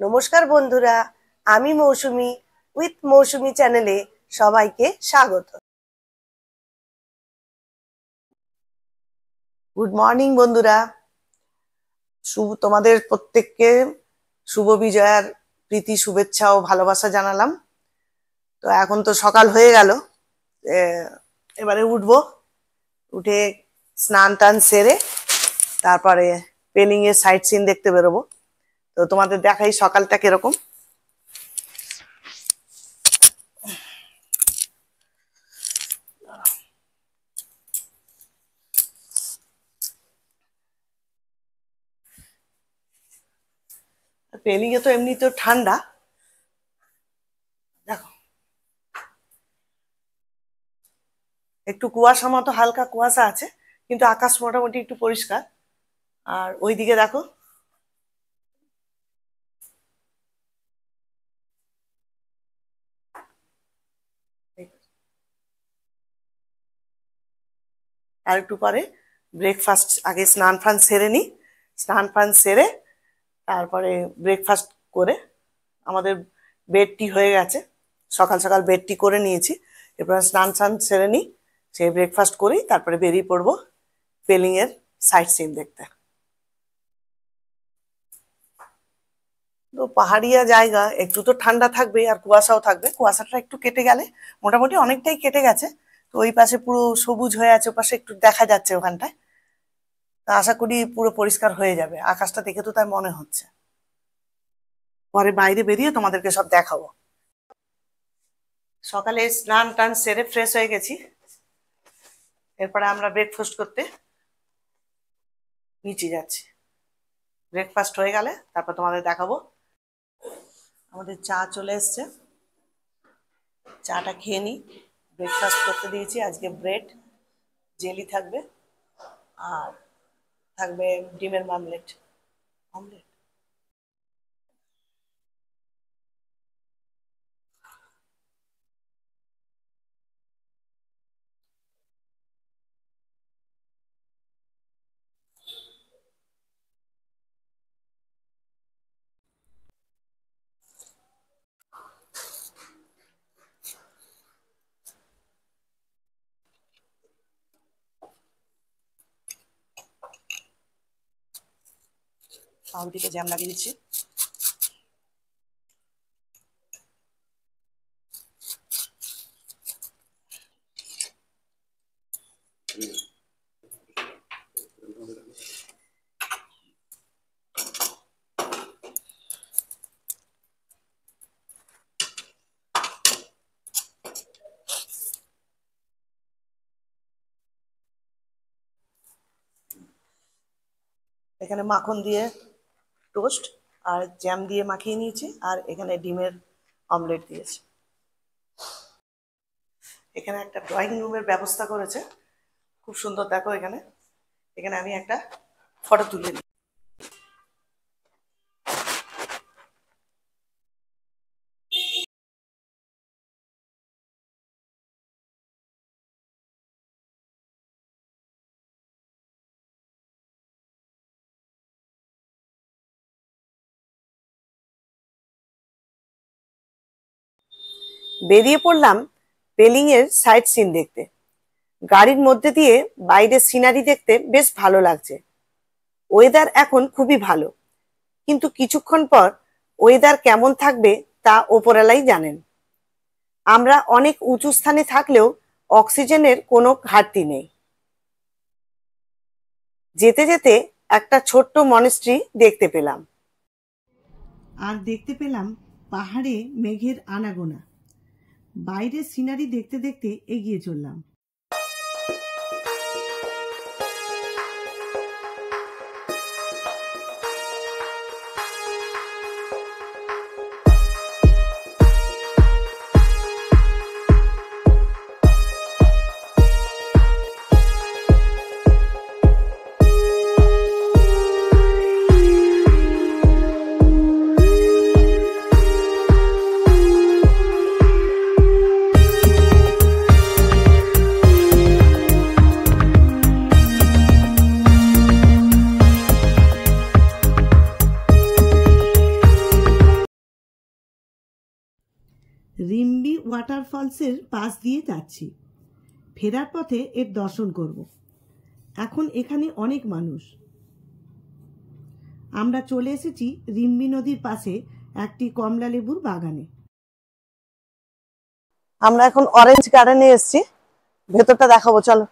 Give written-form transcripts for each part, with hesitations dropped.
নমস্কার বন্ধুরা, আমি মৌসুমী উইথ মৌসুমী চ্যানেলে সবাইকে স্বাগত। গুড মর্নিং বন্ধুরা, তোমাদের প্রত্যেককে শুভ বিজয়ার প্রীতি শুভেচ্ছা ও ভালোবাসা জানালাম। তো এখন তো সকাল হয়ে গেল, এবারে উঠবো, উঠে স্নান টান সেরে তারপরে পেলিং এর সাইট সিন দেখতে বেরোবো। তো তোমাদের দেখাই সকালটা কিরকম। পেলিং এ তো এমনি তো ঠান্ডা, দেখো একটু কুয়াশা মতো হালকা কুয়াশা আছে, কিন্তু আকাশ মোটামুটি একটু পরিষ্কার। আর ওইদিকে দেখো আর একটু পরে ব্রেকফাস্ট, আগে স্নান ফান সেরে নিই। স্নান ফান সেরে তারপরে ব্রেকফাস্ট করে, আমাদের বেড টি হয়ে গেছে, সকাল সকাল বেড টি করে নিয়েছি। এরপর স্নান টান সেরে নিই, সেই ব্রেকফাস্ট করি, তারপরে বেরিয়ে পড়বো পেলিং এর সাইট সিন দেখতে। তো পাহাড়িয়া জায়গা, একটু তো ঠান্ডা থাকবে আর কুয়াশাও থাকবে। কুয়াশাটা একটু কেটে গেলে, মোটামুটি অনেকটাই কেটে গেছে, তো ওই পাশে পুরো সবুজ হয়ে আছে, ওপাশে একটু দেখা যাচ্ছে ওখানটায়। তা আশা করি পুরো পরিষ্কার হয়ে যাবে, আকাশটা দেখে তো তাই মনে হচ্ছে। পরে বাইরে বেরিয়ে তোমাদেরকে সব দেখাবো। সকালে স্নান টান সেরে ফ্রেশ হয়ে গেছি, এরপরে আমরা ব্রেকফাস্ট করতে নিচে যাচ্ছি। ব্রেকফাস্ট হয়ে গেলে তারপর তোমাদের দেখাবো। আমাদের চা চলে এসছে, চাটা খেয়ে নিই। ব্রেকফাস্ট করতে দিয়েছি, আজকে ব্রেড জেলি থাকবে আর থাকবে ডিমের অমলেট। পাউরুটিতে জ্যাম লাগিয়ে দিচ্ছি। এখানে মাখন দিয়ে টোস্ট আর জ্যাম দিয়ে মাখিয়ে নিয়েছি, আর এখানে ডিমের অমলেট দিয়েছি। এখানে একটা ড্রয়িং রুমের ব্যবস্থা করেছে, খুব সুন্দর। দেখো এখানে এখানে আমি একটা ফটো তুলে নিই। বেরিয়ে পড়লাম পেলিং এর সাইট সিন দেখতে। গাড়ির মধ্যে দিয়ে বাইরের সিনারি দেখতে বেশ ভালো লাগছে। ওয়েদার এখন খুবই ভালো, কিন্তু কিছুক্ষণ পর ওয়েদার কেমন থাকবে তা ওপরওয়ালাই জানেন। আমরা অনেক উঁচু স্থানে থাকলেও অক্সিজেনের কোনো ঘাটতি নেই। যেতে যেতে একটা ছোট্ট মনেস্ট্রি দেখতে পেলাম, আর দেখতে পেলাম পাহাড়ে মেঘের আনাগোনা। বাইরের সিনারি দেখতে দেখতে এগিয়ে চললাম। রিম্বি ওয়াটারফলসের পাশ দিয়ে যাচ্ছি। ফেরার পথে এর দর্শন করব। এখন এখানে অনেক মানুষ। আমরা চলে এসেছি রিম্বি নদীর পাশে একটি কমলা লেবুর বাগানে। আমরা এখন অরেঞ্জ গার্ডেনে এসেছি। ভেতরটা দেখাবো, চলো।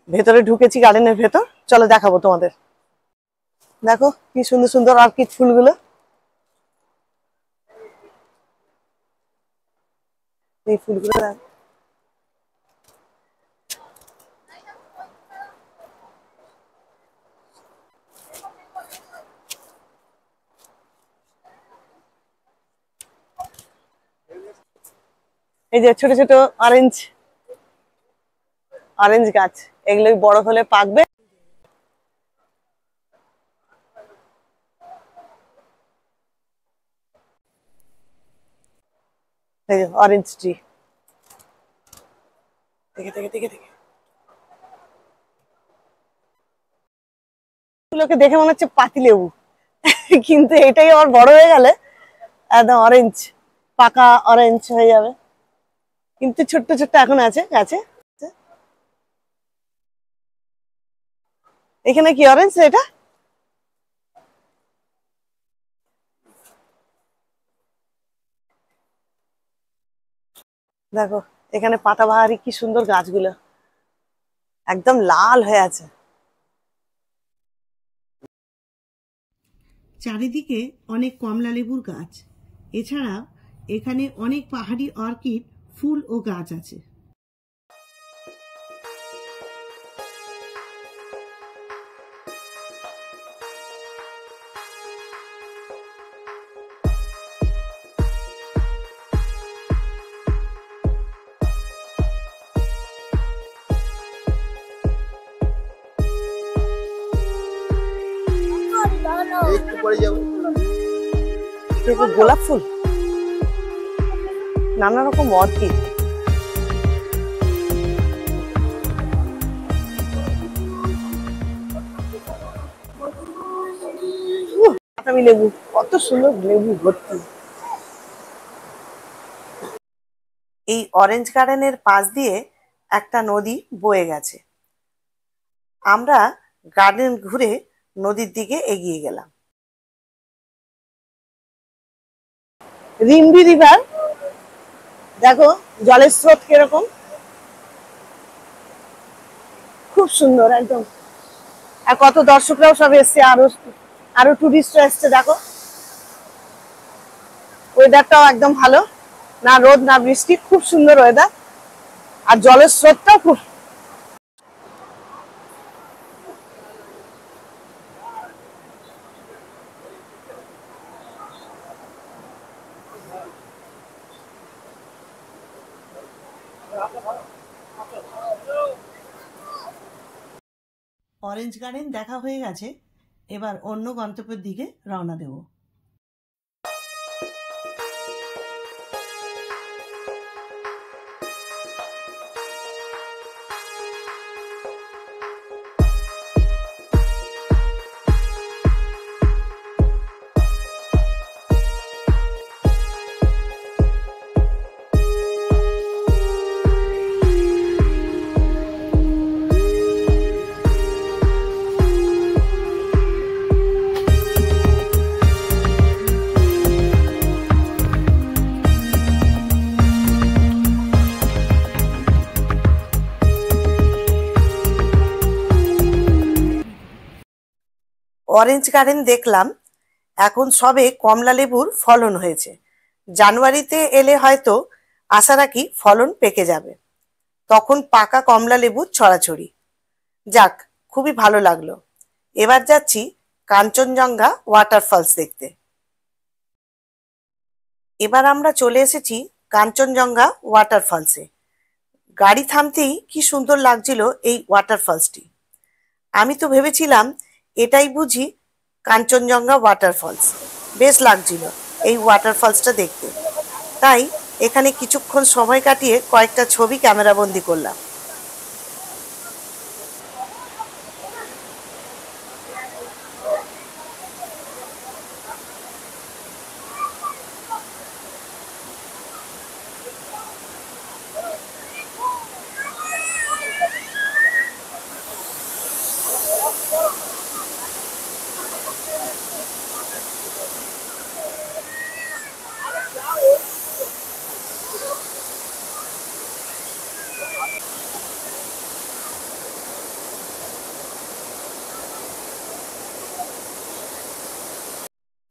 ভেতরে ঢুকেছি, গার্ডেনের ভেতর, চলো দেখাবো তোমাদের। দেখো কি সুন্দর সুন্দর অর্কিড ফুলগুলো। এই ফুলগুলো দেখো। এই যে ছোট ছোট অরেঞ্জ অরেঞ্জ গাছ, এগুলো বড় হলে পাকবে। এই যে অরেঞ্জ ট্রি, দেখে দেখে দেখে দেখে এগুলোকে দেখে মনে হচ্ছে পাতিলেবু, কিন্তু এটাই আবার বড় হয়ে গেলে একদম অরেঞ্জ, পাকা অরেঞ্জ হয়ে যাবে। কিন্তু ছোট্ট ছোট্ট এখন আছে গাছে। এখানে কি অরেঞ্জ এটা? দেখো এখানে পাতাবাহারি কি সুন্দর গাছগুলো, একদম লাল হয়ে আছে। চারিদিকে অনেক কমলা লেবুর গাছ। এছাড়া এখানে অনেক পাহাড়ি অর্কিড ফুল ও গাছ আছে। গোলাপ ফুল, নানা রকম অর্কিড। লেবু, কত সুন্দর লেবু ভর্তি। এই অরেঞ্জ গার্ডেনের পাশ দিয়ে একটা নদী বয়ে গেছে। আমরা গার্ডেন ঘুরে নদীর দিকে এগিয়ে গেলাম। রিম্বি রিভার, দেখো জলের স্রোত কিরকম, খুব সুন্দর একদম। আর কত দর্শকরাও সব এসছে, আরো আরো টুরিস্টরা এসছে। দেখো ওয়েদারটাও একদম ভালো, না রোদ না বৃষ্টি, খুব সুন্দর ওয়েদার। আর জলের স্রোতটাও খুব। অরেঞ্জ গার্ডেন দেখা হয়ে গেছে, এবার অন্য গন্তব্যের দিকে রওনা দেব। অরেঞ্জ গার্ডেন দেখলাম, এখন সবে কমলা লেবুর ফলন হয়েছে। জানুয়ারিতে এলে হয়তো আশা রাখি ফলন পেকে যাবে, তখন পাকা কমলা লেবুর ছড়াছড়ি। যাক, খুবই ভালো লাগলো। এবার যাচ্ছি কাঞ্চনজঙ্ঘা ওয়াটারফলস দেখতে। এবার আমরা চলে এসেছি কাঞ্চনজঙ্ঘা ওয়াটারফলসে। গাড়ি থামতেই কি সুন্দর লাগছিল এই ওয়াটারফলসটি। আমি তো ভেবেছিলাম এটাই বুঝি কাঞ্চনজঙ্ঘা ওয়াটারফলস। বেশ লাগছিল এই ওয়াটারফলসটা দেখতে, তাই এখানে কিছুক্ষণ সময় কাটিয়ে কয়েকটা ছবি ক্যামেরাবন্দি করলাম।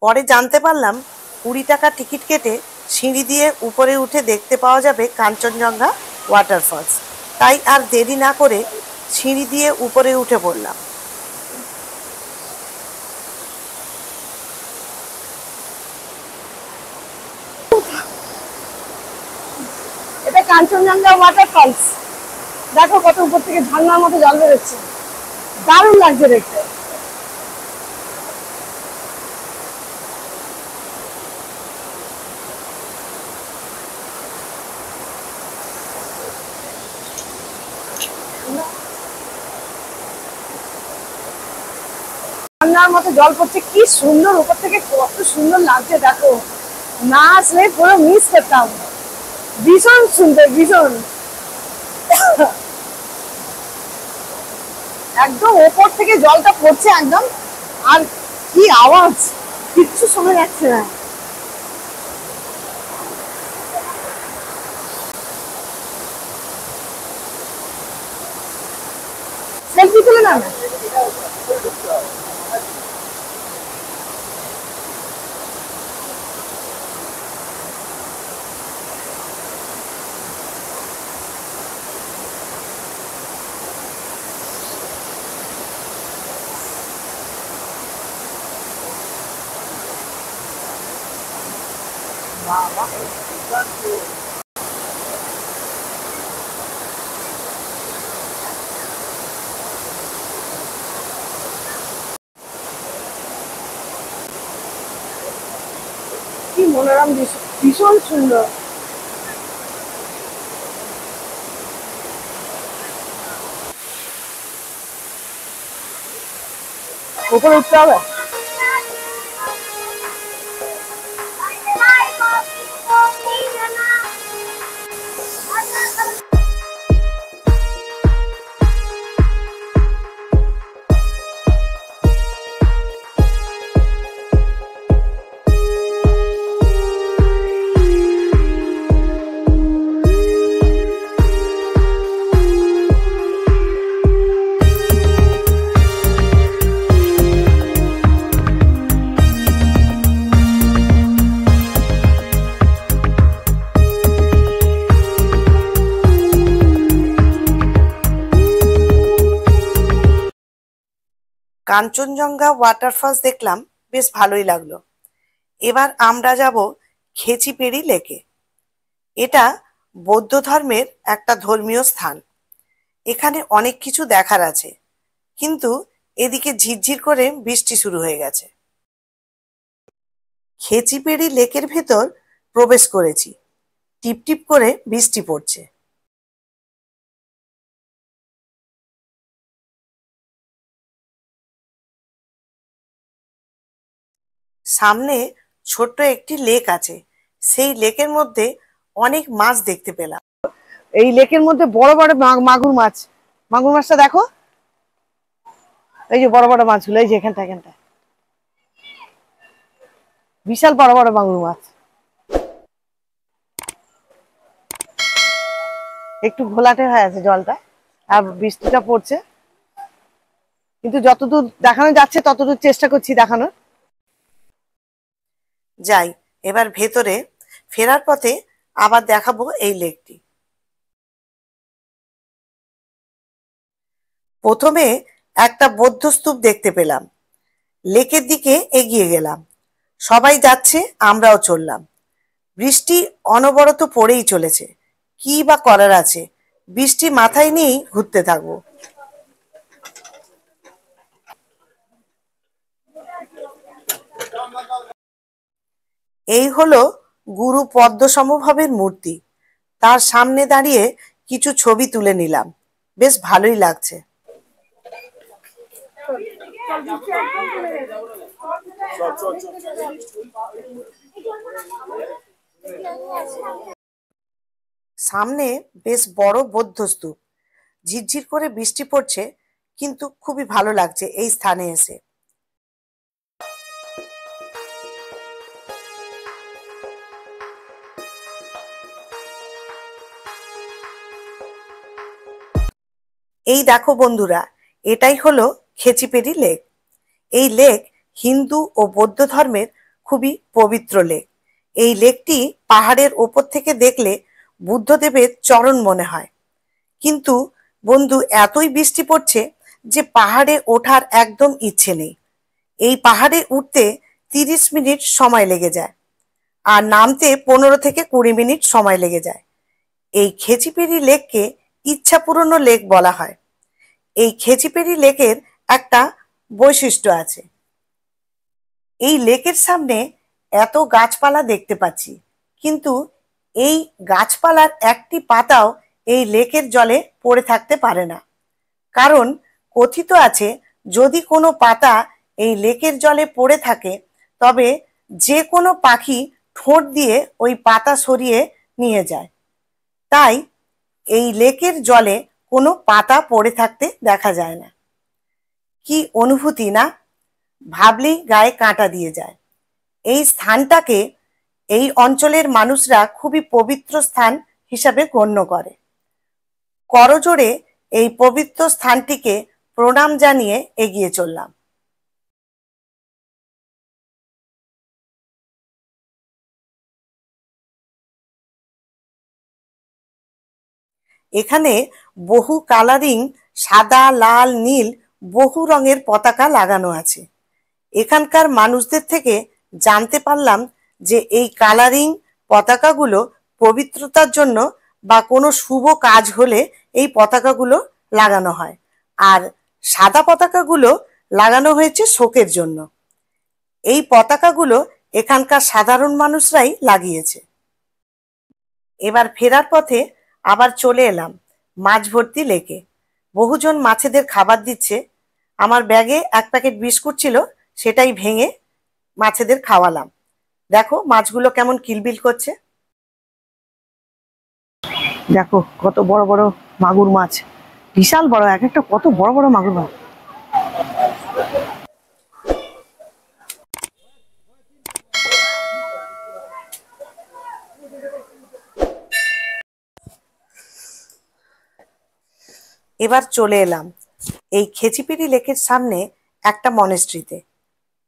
পরে জানতে পারলাম 20 টাকা টিকিট কেটে সিঁড়ি দিয়ে উপরে উঠে দেখতে পাওয়া যাবে কাঞ্চনজঙ্ঘা ওয়াটারফলস। তাই আর দেরি না করে সিঁড়ি দিয়ে উপরে উঠে পড়লাম। এটা কাঞ্চনজঙ্ঘা ওয়াটারফলস। দেখো কত উপর থেকে ঝর্ণার মতো জল বেরোচ্ছে, দারুণ লাগছে দেখতে। ঝর্ণার মতো জল পড়ছে, কি সুন্দর উপর থেকে, কত সুন্দর লাগছে দেখো। না আসলে পুরো মিস করতাম। ভীষণ সুন্দর, ভীষণ। একদম ওপর থেকে জলটা পড়ছে একদম, আর কি আওয়াজ, কিচ্ছু শোনা যাচ্ছে না। সেলফি তুলে না না। কি মনোরম দৃশ্য, ভীষণ সুন্দর। উপরে উঠতে হবে। কাঞ্চনজঙ্ঘা ওয়াটারফলস দেখলাম, বেশ ভালোই লাগলো। এবার আমরা যাব খেচিপেড়ি লেকে। এটা বৌদ্ধ ধর্মের একটা ধর্মীয় স্থান। এখানে অনেক কিছু দেখার আছে, কিন্তু এদিকে ঝিরঝির করে বৃষ্টি শুরু হয়ে গেছে। খেচিপেড়ি লেকের ভেতর প্রবেশ করেছি। টিপটিপ করে বৃষ্টি পড়ছে। সামনে ছোট্ট একটি লেক আছে। সেই লেকের মধ্যে অনেক মাছ দেখতে পেলাম। এই লেকের মধ্যে বড় বড় মাগুর মাছ। মাগুর মাছটা দেখো, এই যে বড় বড় মাছগুলো, এই যে এখানটা এখানটা বিশাল বড় বড় মাগুর মাছ। একটু ঘোলাটে হয়ে আছে জলটা, আর বৃষ্টিটা পড়ছে, কিন্তু যতদূর দেখানো যাচ্ছে ততদূর চেষ্টা করছি দেখানোর। যাই এবার ভেতরে। ফেরার পথে আবার দেখাবো এই লেকটি। প্রথমে একটা বৌদ্ধ স্তূপ দেখতে পেলাম। লেকের দিকে এগিয়ে গেলাম। সবাই যাচ্ছে, আমরাও চললাম। বৃষ্টি অনবরত পড়েই চলেছে। কি বা করার আছে, বৃষ্টি মাথায় নিয়েই ঘুরতে থাকবো। এই হলো গুরু পদ্মসমভাবের মূর্তি। তার সামনে দাঁড়িয়ে কিছু ছবি তুলে নিলাম। বেশ ভালোই লাগছে। সামনে বেশ বড় বৌদ্ধ স্তূপ। ঝিরঝির করে বৃষ্টি পড়ছে, কিন্তু খুবই ভালো লাগছে এই স্থানে এসে। এই দেখো বন্ধুরা, এটাই হলো খেচিপেড়ি লেক। এই লেক হিন্দু ও বৌদ্ধ ধর্মের খুবই পবিত্র লেক। এই লেকটি পাহাড়ের ওপর থেকে দেখলে বুদ্ধদেবের চরণ মনে হয়। কিন্তু বন্ধু, এতই বৃষ্টি পড়ছে যে পাহাড়ে ওঠার একদম ইচ্ছে নেই। এই পাহাড়ে উঠতে 30 মিনিট সময় লেগে যায় আর নামতে 15 থেকে 20 মিনিট সময় লেগে যায়। এই খেচিপেরি লেককে ইচ্ছাপূরণ লেক বলা হয়। এই খেচিপেরি লেকের একটা বৈশিষ্ট্য আছে। এই লেকের সামনে এত গাছপালা দেখতে পাচ্ছি, কিন্তু এই গাছপালার একটি পাতাও এই লেকের জলে পড়ে থাকতে পারে না। কারণ কথিত আছে, যদি কোনো পাতা এই লেকের জলে পড়ে থাকে তবে যে কোনো পাখি ঠোঁট দিয়ে ওই পাতা সরিয়ে নিয়ে যায়। তাই এই লেকের জলে কোনো পাতা পড়ে থাকতে দেখা যায় না। কি অনুভূতি না, ভাবলেই গায়ে কাঁটা দিয়ে যায়। এই স্থানটাকে এই অঞ্চলের মানুষরা খুবই পবিত্র স্থান হিসাবে গণ্য করে। করজোড়ে এই পবিত্র স্থানটিকে প্রণাম জানিয়ে এগিয়ে চললাম। এখানে বহু কালারিং, সাদা, লাল, নীল বহু রঙের পতাকা লাগানো আছে। এখানকার মানুষদের থেকে জানতে পারলাম যে এই কালারিং পতাকাগুলো পবিত্রতার জন্য বা কোনো শুভ কাজ হলে এই পতাকাগুলো লাগানো হয়, আর সাদা পতাকাগুলো লাগানো হয়েছে শোকের জন্য। এই পতাকাগুলো এখানকার সাধারণ মানুষরাই লাগিয়েছে। এবার ফেরার পথে আবার চলে এলাম মাছ ভর্তি লেকে। বহুজন মাছেদের খাবার দিচ্ছে। আমার ব্যাগে এক প্যাকেট বিস্কুট ছিল, সেটাই ভেঙে মাছেদের খাওয়ালাম। দেখো মাছগুলো কেমন কিলবিল করছে। দেখো কত বড় বড় মাগুর মাছ, বিশাল বড়, এক একটা কত বড় বড় মাগুর মাছ। এবার চলে এলাম এই খেচিপিড়ি লেকের সামনে একটা মনেস্ট্রিতে।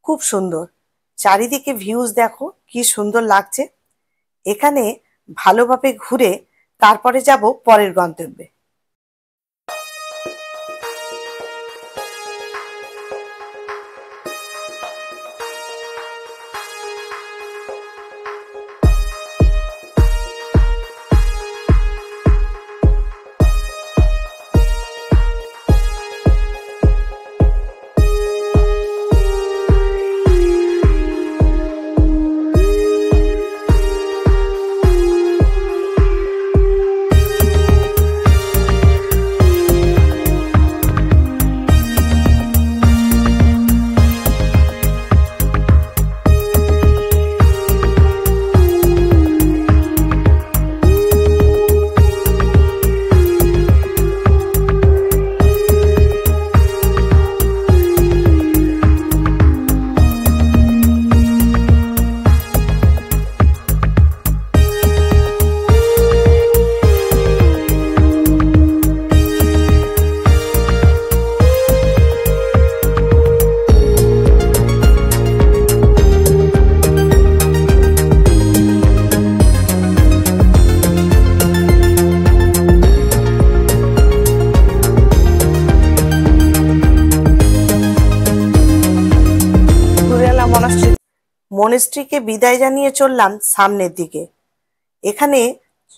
খুব সুন্দর, চারিদিকে ভিউজ দেখো কি সুন্দর লাগছে। এখানে ভালোভাবে ঘুরে তারপরে যাব পরের গন্তব্যে। মনেস্ট্রিকে বিদায় জানিয়ে চললাম সামনের দিকে। এখানে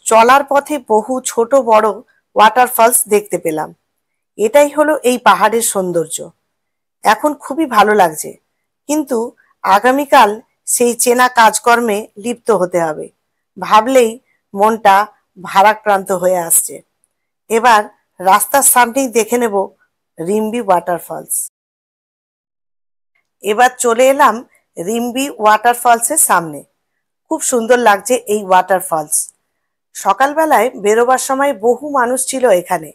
চলার পথে বহু ছোট বড় ওয়াটারফলস দেখতে পেলাম। এটাই হলো এই পাহাড়ের সৌন্দর্য। এখন খুবই ভালো লাগছে, কিন্তু আগামীকাল সেই চেনা কাজকর্মে লিপ্ত হতে হবে। ভাবলেই মনটা ভারাক্রান্ত হয়ে আসছে। এবার রাস্তার সামনেই দেখে নেব রিম্বি ওয়াটারফলস। এবার চলে এলাম রিম্বি ওয়াটারফলসের সামনে। খুব সুন্দর লাগছে এই ওয়াটারফলস। সকালবেলায় বেরোবার সময় বহু মানুষ ছিল এখানে,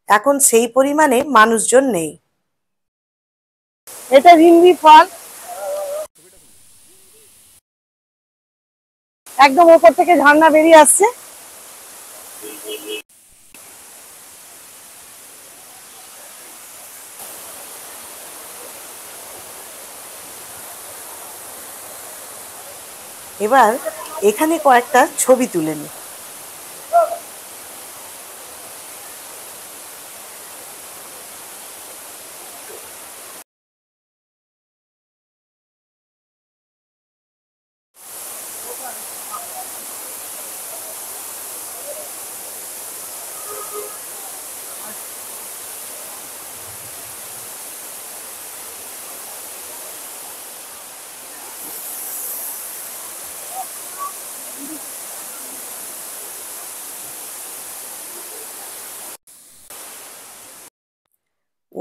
এখন সেই পরিমাণে মানুষজন নেই। এটা রিম্বি ফল, একদম উপর থেকে ঝর্ণা বেরিয়ে আসছে। এবার এখানে কয়েকটা ছবি তুলে নি।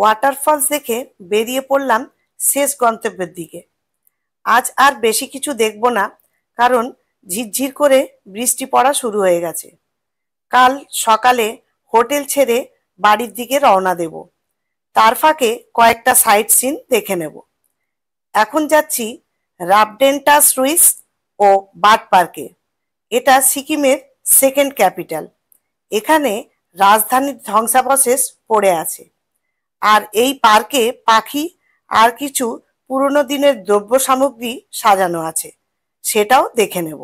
ওয়াটারফলস দেখে বেরিয়ে পড়লাম শেষ গন্তব্যের দিকে। আজ আর বেশি কিছু দেখব না, কারণ ঝিরঝির করে বৃষ্টি পড়া শুরু হয়ে গেছে। কাল সকালে হোটেল ছেড়ে বাড়ির দিকে রওনা দেব। তার ফাঁকে কয়েকটা সাইট সিন দেখে নেব। এখন যাচ্ছি রাবডেন্টাস রুইস ও বার্ড পার্কে। এটা সিকিমের সেকেন্ড ক্যাপিটাল। এখানে রাজধানীর ধ্বংসাবশেষ পড়ে আছে, আর এই পার্কে পাখি আর কিছু পুরনো দিনের দ্রব্য সামগ্রী সাজানো আছে, সেটাও দেখে নেব।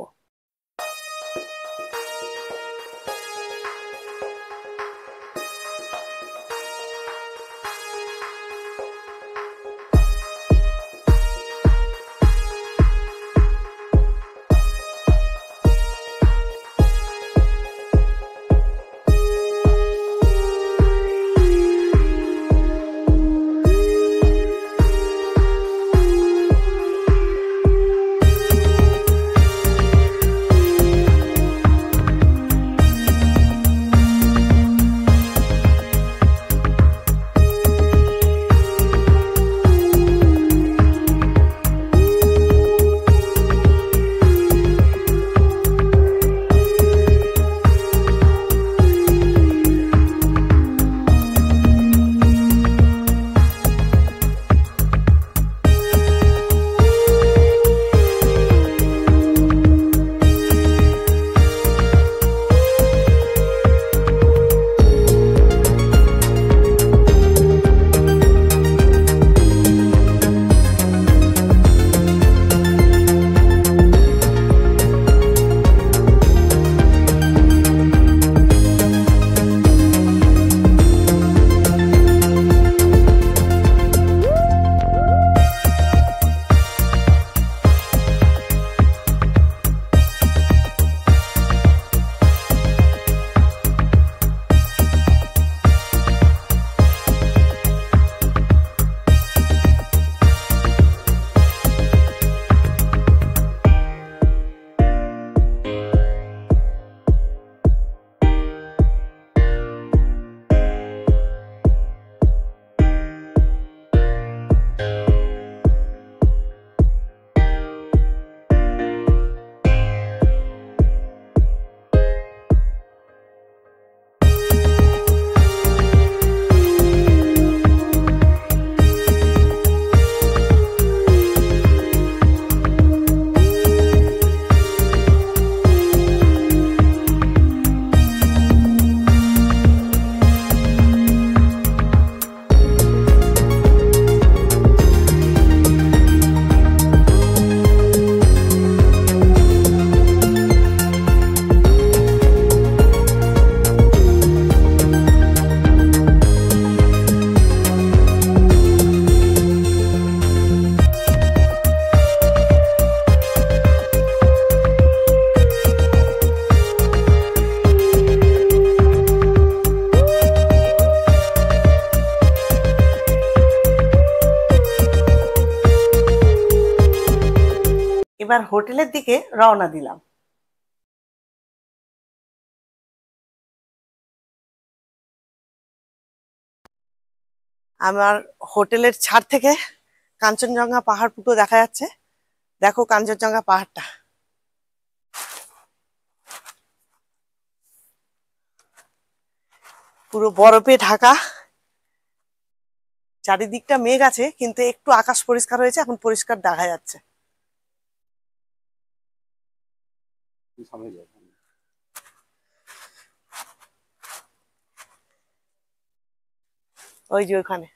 এবার হোটেলের দিকে রওনা দিলাম। আমার হোটেলের ছাদ থেকে কাঞ্চনজঙ্ঘা পাহাড় পুরো দেখা যাচ্ছে। দেখো কাঞ্চনজঙ্ঘা পাহাড়টা, পুরো বরফে ঢাকা। চারিদিকটা মেঘ আছে, কিন্তু একটু আকাশ পরিষ্কার হয়েছে, এখন পরিষ্কার দেখা যাচ্ছে। ওই যে ওখানে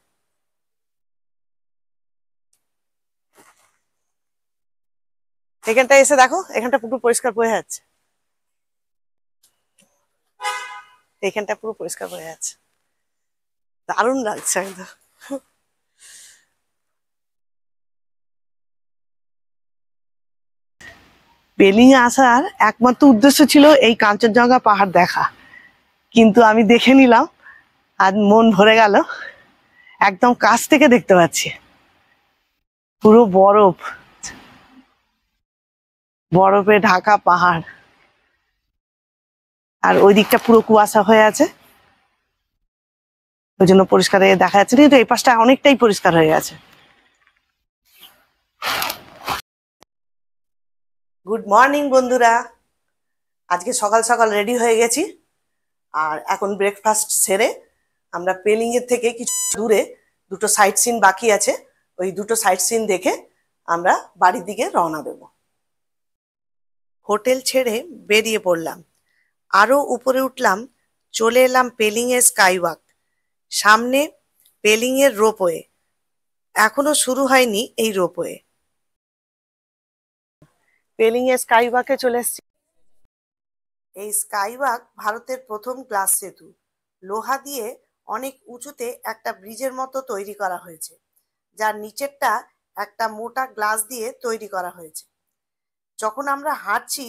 এখানটা এসে দেখো, এখানটা পুরো পরিষ্কার হয়ে যাচ্ছে, এখানটা পুরো পরিষ্কার হয়ে যাচ্ছে, দারুণ লাগছে একদম। পেলিং এ আসার একমাত্র উদ্দেশ্য ছিল এই কাঞ্চনজঙ্ঘা পাহাড় দেখা, কিন্তু আমি দেখে নিলাম, আর মন ভরে গেল। একদম কাছ থেকে দেখতে পাচ্ছি পুরো বরফ, বরফে ঢাকা পাহাড়, আর ওই দিকটা পুরো কুয়াশা হয়ে আছে, ওই জন্য পরিষ্কার হয়ে দেখা যাচ্ছে, কিন্তু এই পাশটা অনেকটাই পরিষ্কার হয়ে গেছে। গুড মর্নিং বন্ধুরা, আজকে সকাল সকাল রেডি হয়ে গেছি, আর এখন ব্রেকফাস্ট সেরে আমরা পেলিং এর থেকে কিছু দূরে দুটো সাইট সিন বাকি আছে, ওই দুটো সাইট সিন দেখে আমরা বাড়ির দিকে রওনা দেব। হোটেল ছেড়ে বেরিয়ে পড়লাম, আরো উপরে উঠলাম, চলে এলাম পেলিং এর স্কাইওয়াক, সামনে পেলিং এর রোপওয়ে, এখনো শুরু হয়নি এই রোপওয়ে। পেলিং এর স্কাইওয়াকে চলে এসেছি। এই স্কাইওয়াক ভারতের প্রথম গ্লাস সেতু, লোহা দিয়ে অনেক উঁচুতে একটা ব্রিজের মতো তৈরি করা হয়েছে, যার নিচেরটা একটা মোটা গ্লাস দিয়ে তৈরি করা হয়েছে। যখন আমরা হাঁটছি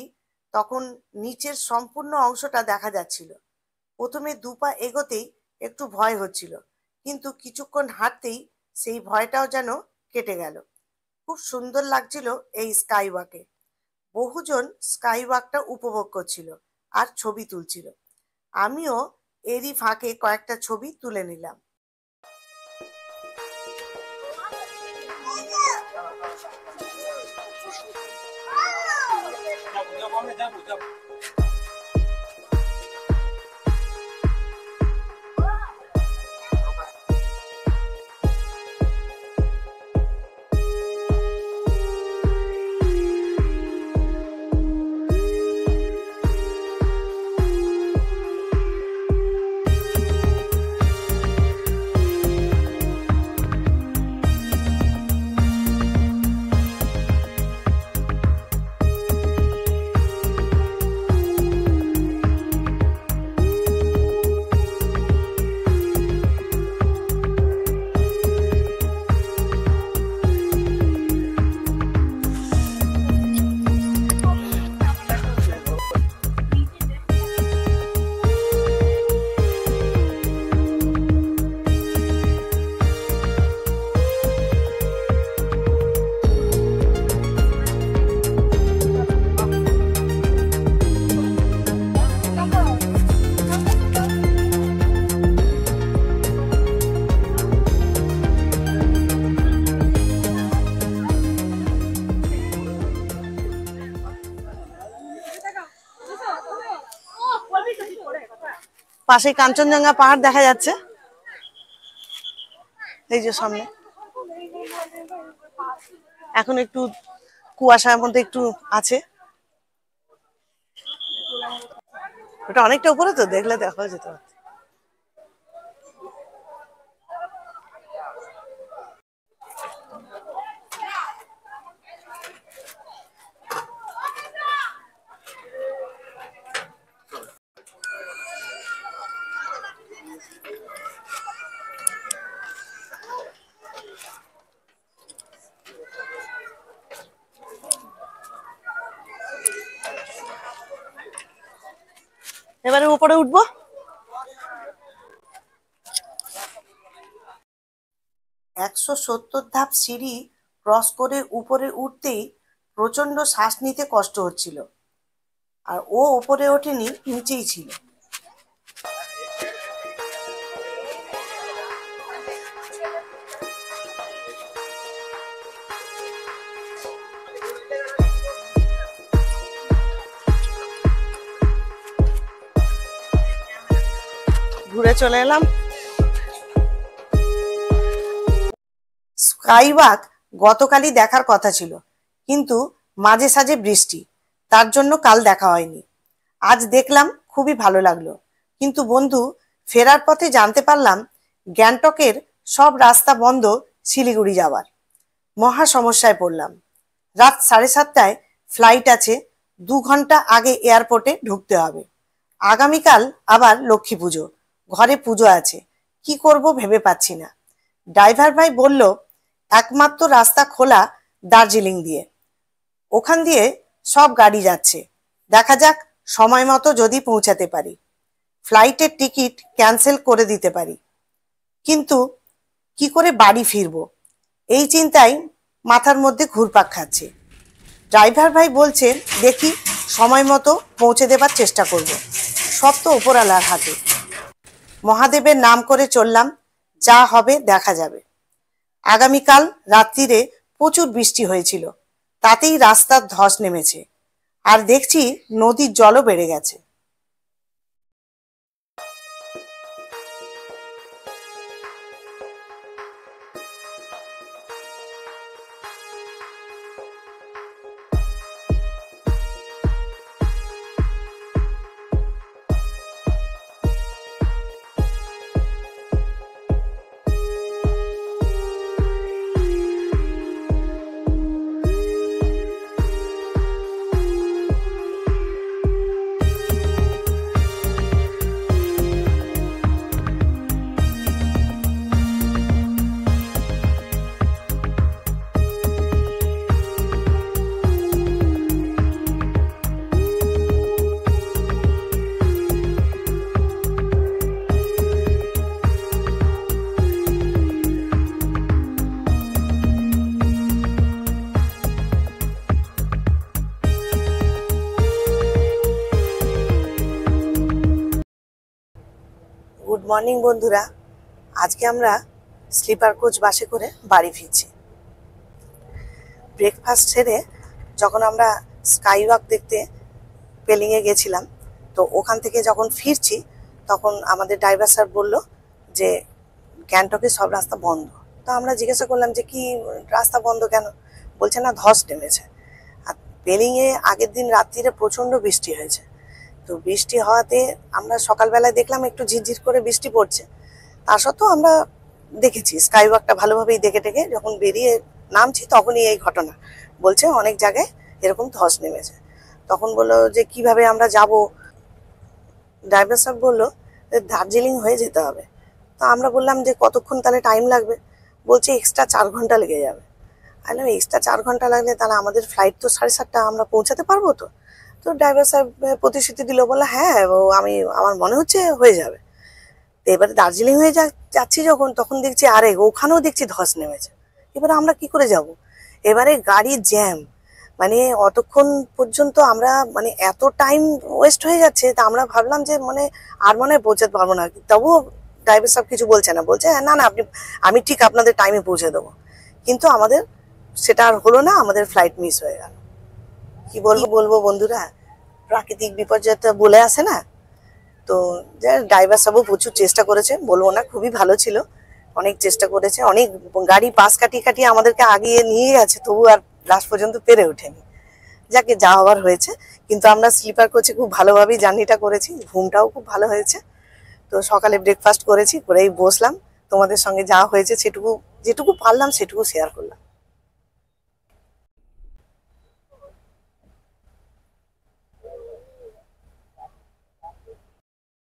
তখন নিচের সম্পূর্ণ অংশটা দেখা যাচ্ছিল। প্রথমে দুপা এগোতেই একটু ভয় হচ্ছিল, কিন্তু কিছুক্ষণ হাঁটতেই সেই ভয়টাও যেন কেটে গেল। খুব সুন্দর লাগছিল এই স্কাইওয়াকে। বহুজন স্কাইওয়াকটা উপভোগ করছিল আর ছবি তুলছিল, আমিও এরই ফাঁকে কয়েকটা ছবি তুলে নিলাম। পাশে কাঞ্চনজঙ্ঘা পাহাড় দেখা যাচ্ছে, এই যে সামনে। এখন একটু কুয়াশার মধ্যে একটু আছে, ওটা অনেকটা উপরে তো, দেখলে দেখা যেতে পারে। এবারে উপরে উঠবো। 170 ধাপ সিঁড়ি ক্রস করে উপরে উঠতেই প্রচন্ড শ্বাস নিতে কষ্ট হচ্ছিল, আর ও উপরে ওঠেনি, নিচেই ছিল। ঘুরে চলে এলাম। স্কাইওয়াক গতকালই দেখার কথা ছিল, কিন্তু মাঝে সাঝে বৃষ্টি, তার জন্য কাল দেখা হয়নি। আজ দেখলাম, খুবই ভালো লাগলো, কিন্তু বন্ধু ফেরার পথে জানতে পারলাম গ্যাংটকের সব রাস্তা বন্ধ শিলিগুড়ি যাওয়ার। মহা সমস্যায় পড়লাম। রাত 7:30টায় ফ্লাইট আছে, 2 ঘন্টা আগে এয়ারপোর্টে ঢুকতে হবে। আগামীকাল আবার লক্ষ্মী পুজো, ঘরে পুজো আছে, কি করব ভেবে পাচ্ছি না। ড্রাইভার ভাই বলল একমাত্র রাস্তা খোলা দার্জিলিং দিয়ে, ওখান দিয়ে সব গাড়ি যাচ্ছে, দেখা যাক সময় মতো যদি পৌঁছাতে পারি, ফ্লাইটের টিকিট ক্যান্সেল করে দিতে পারি। কিন্তু কি করে বাড়ি ফিরবো এই চিন্তায় মাথার মধ্যে ঘুরপাক খাচ্ছে। ড্রাইভার ভাই বলছে দেখি সময় মতো পৌঁছে দেবার চেষ্টা করব, সব তো ওপরওয়ালার হাতে। মহাদেবের নাম করে চললাম, যা হবে দেখা যাবে। আগামীকাল রাত্রিরে প্রচুর বৃষ্টি হয়েছিল, তাতেই রাস্তার ধস নেমেছে, আর দেখছি নদীর জলও বেড়ে গেছে। গুড মর্নিং বন্ধুরা, আজকে আমরা স্লিপার কোচ বাসে করে বাড়ি ফিরছি। ব্রেকফাস্ট সেরে যখন আমরা স্কাই ওয়াক দেখতে পেলিংয়ে গেছিলাম, তো ওখান থেকে যখন ফিরছি তখন আমাদের ড্রাইভার স্যার বলল যে গ্যাংটকে সব রাস্তা বন্ধ। তো আমরা জিজ্ঞাসা করলাম যে কি রাস্তা বন্ধ কেন? বলছে না ধস নেমেছে। আর পেলিংয়ে আগের দিন রাত্রিরে প্রচণ্ড বৃষ্টি হয়েছে, তো বৃষ্টি হওয়াতে আমরা সকালবেলায় দেখলাম একটু ঝিরঝির করে বৃষ্টি পড়ছে, তা সত্ত্বেও আমরা দেখেছি স্কাই ওয়াকটা ভালোভাবেই দেখে টেকে যখন বেরিয়ে নামছি তখনই এই ঘটনা। বলছে অনেক জায়গায় এরকম ধস নেমেছে। তখন বললো যে কিভাবে আমরা যাব। ড্রাইভার সাহেব বললো দার্জিলিং হয়ে যেতে হবে। তো আমরা বললাম যে কতক্ষণ তাহলে টাইম লাগবে? বলছে এক্সট্রা 4 ঘন্টা লেগে যাবে। আমি এক্সট্রা 4 ঘন্টা লাগলে তাহলে আমাদের ফ্লাইট তো 7:30, আমরা পৌঁছাতে পারবো তো? তো ড্রাইভার সাহেব প্রতিশ্রুতি দিল, বললো হ্যাঁ আমার মনে হচ্ছে হয়ে যাবে। তো এবারে দার্জিলিং হয়ে যাচ্ছি যখন, তখন দেখছি আরে ওখানেও দেখছি ধস নেমেছে। এবারে আমরা কি করে যাব? এবারে গাড়ি জ্যাম, মানে অতক্ষণ পর্যন্ত আমরা মানে এত টাইম ওয়েস্ট হয়ে যাচ্ছে। তা আমরা ভাবলাম যে আর মনে হয় পৌঁছাতে পারবো না। তবুও ড্রাইভার সাহেব কিছু বলছে না, বলছে না না আমি ঠিক আপনাদের টাইমে পৌঁছে দেবো। কিন্তু আমাদের সেটা আর হলো না, আমাদের ফ্লাইট মিস হয়ে গেল। কি বলবো বন্ধুরা, প্রাকৃতিক বিপর্যয় তো বলে আসে না। তো ড্রাইভার সাহেবও প্রচুর চেষ্টা করেছে, বলবো না, খুবই ভালো ছিল, অনেক চেষ্টা করেছে, অনেক গাড়ি পাশ কাটিয়ে কাটিয়ে আমাদেরকে আগিয়ে নিয়ে গেছে, তবু আর লাস্ট পর্যন্ত পেরে ওঠেনি। যাকে যা হওয়ার হয়েছে। কিন্তু আমরা স্লিপার কোচে খুব ভালোভাবেই জার্নিটা করেছি, ঘুমটাও খুব ভালো হয়েছে। তো সকালে ব্রেকফাস্ট করেছি, করেই বসলাম, তোমাদের সঙ্গে যা হয়েছে সেটুকু যেটুকু পারলাম সেটুকু শেয়ার করলাম।